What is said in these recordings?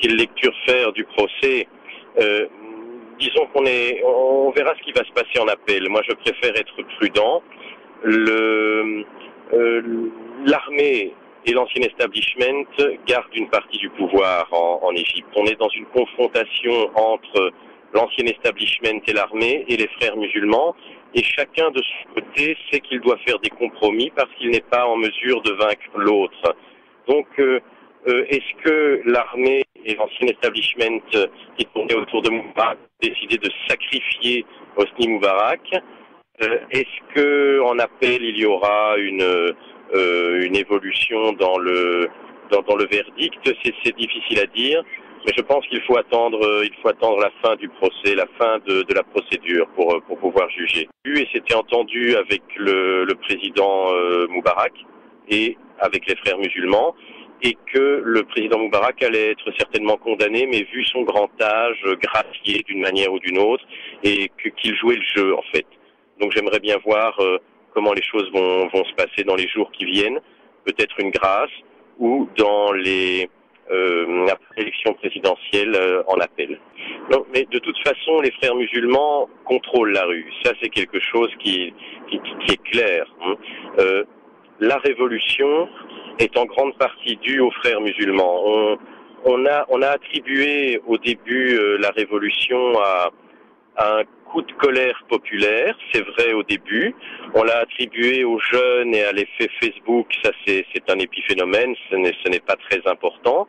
quelle lecture faire du procès. Disons on verra ce qui va se passer en appel. Moi, je préfère être prudent. L'armée et l'ancien establishment gardent une partie du pouvoir en Égypte. On est dans une confrontation entre l'ancien establishment et l'armée et les frères musulmans, et chacun de son côté sait qu'il doit faire des compromis parce qu'il n'est pas en mesure de vaincre l'autre. Donc, est-ce que l'armée et l'ancien establishment qui tournaient autour de Moubarak ont décidé de sacrifier Hosni Moubarak? Est-ce que en appel il y aura une évolution dans le verdict? C'est difficile à dire, mais je pense qu'il faut attendre la fin du procès, la fin de la procédure pour pouvoir juger. Et c'était entendu avec le président Moubarak et avec les frères musulmans, et que le président Moubarak allait être certainement condamné, mais vu son grand âge, gracié d'une manière ou d'une autre, et qu'il jouait le jeu en fait. Donc j'aimerais bien voir comment les choses vont se passer dans les jours qui viennent, peut-être une grâce, ou dans après l'élection présidentielle en appel. Non, mais de toute façon, les frères musulmans contrôlent la rue. Ça, c'est quelque chose qui est clair. La révolution est en grande partie due aux frères musulmans. On a attribué au début la révolution à un coup de colère populaire, c'est vrai au début. On l'a attribué aux jeunes et à l'effet Facebook, ça c'est un épiphénomène, ce n'est pas très important.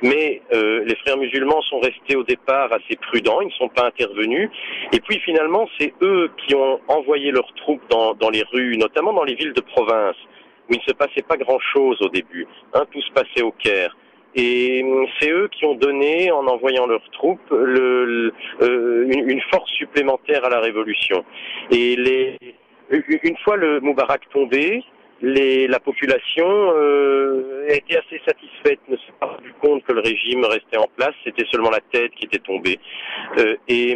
Mais les frères musulmans sont restés au départ assez prudents, ils ne sont pas intervenus. Et puis finalement, c'est eux qui ont envoyé leurs troupes dans les rues, notamment dans les villes de province, où il ne se passait pas grand-chose au début. Tout se passait au Caire. Et c'est eux qui ont donné, en envoyant leurs troupes, une force supplémentaire à la révolution. Et une fois le Moubarak tombé, la population était assez satisfaite, ne s'est pas rendu compte que le régime restait en place, c'était seulement la tête qui était tombée. Et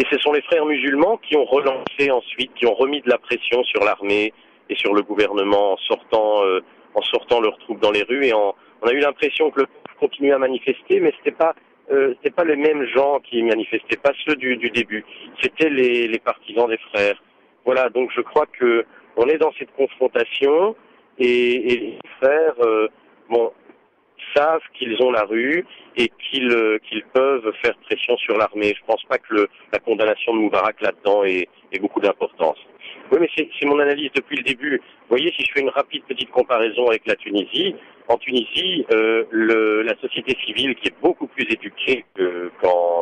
ce sont les frères musulmans qui ont relancé ensuite, qui ont remis de la pression sur l'armée et sur le gouvernement en sortant leurs troupes dans les rues, et on a eu l'impression que le peuple continuait à manifester, mais c'était pas les mêmes gens qui manifestaient, pas ceux du début. C'était les partisans des frères. Voilà, donc je crois que on est dans cette confrontation, et les frères, savent qu'ils ont la rue et qu'ils peuvent faire pression sur l'armée. Je pense pas que la condamnation de Moubarak là-dedans ait beaucoup d'importance. Oui, mais c'est mon analyse depuis le début. Vous voyez, si je fais une rapide petite comparaison avec la Tunisie, en Tunisie, la société civile, qui est beaucoup plus éduquée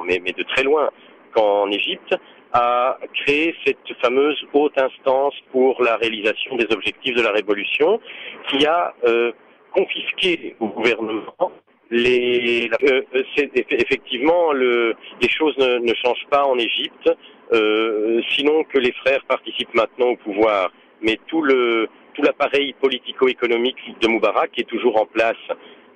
mais de très loin qu'en Égypte, a créé cette fameuse haute instance pour la réalisation des objectifs de la révolution, qui a confisqué au gouvernement effectivement, les choses ne changent pas en Égypte, sinon que les frères participent maintenant au pouvoir. Mais tout l'appareil politico-économique de Moubarak est toujours en place.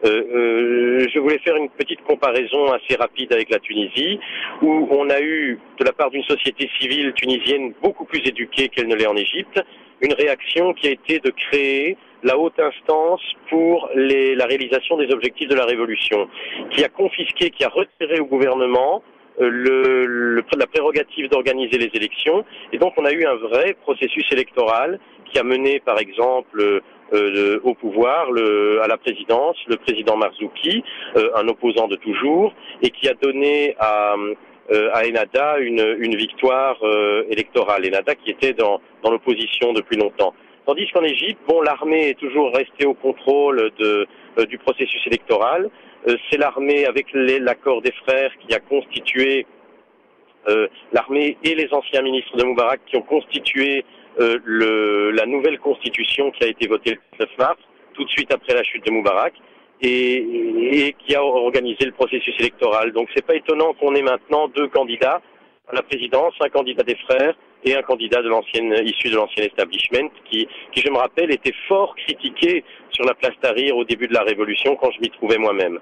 Je voulais faire une petite comparaison assez rapide avec la Tunisie, où on a eu, de la part d'une société civile tunisienne beaucoup plus éduquée qu'elle ne l'est en Égypte, une réaction qui a été de créer la haute instance pour la réalisation des objectifs de la révolution, qui a confisqué, qui a retiré au gouvernement la prérogative d'organiser les élections, et donc on a eu un vrai processus électoral qui a mené par exemple au pouvoir, à la présidence, le président Marzouki, un opposant de toujours, et qui a donné à Ennahda une victoire électorale. Ennahda qui était dans l'opposition depuis longtemps. Tandis qu'en Égypte, l'armée est toujours restée au contrôle du processus électoral. C'est l'armée, avec l'accord des frères, qui a constitué l'armée et les anciens ministres de Moubarak qui ont constitué la nouvelle constitution qui a été votée le 9 mars, tout de suite après la chute de Moubarak, et qui a organisé le processus électoral. Donc c'est pas étonnant qu'on ait maintenant deux candidats à la présidence, un candidat des frères et un candidat issu de l'ancien establishment qui, je me rappelle, était fort critiqué sur la place Tahrir au début de la Révolution quand je m'y trouvais moi-même.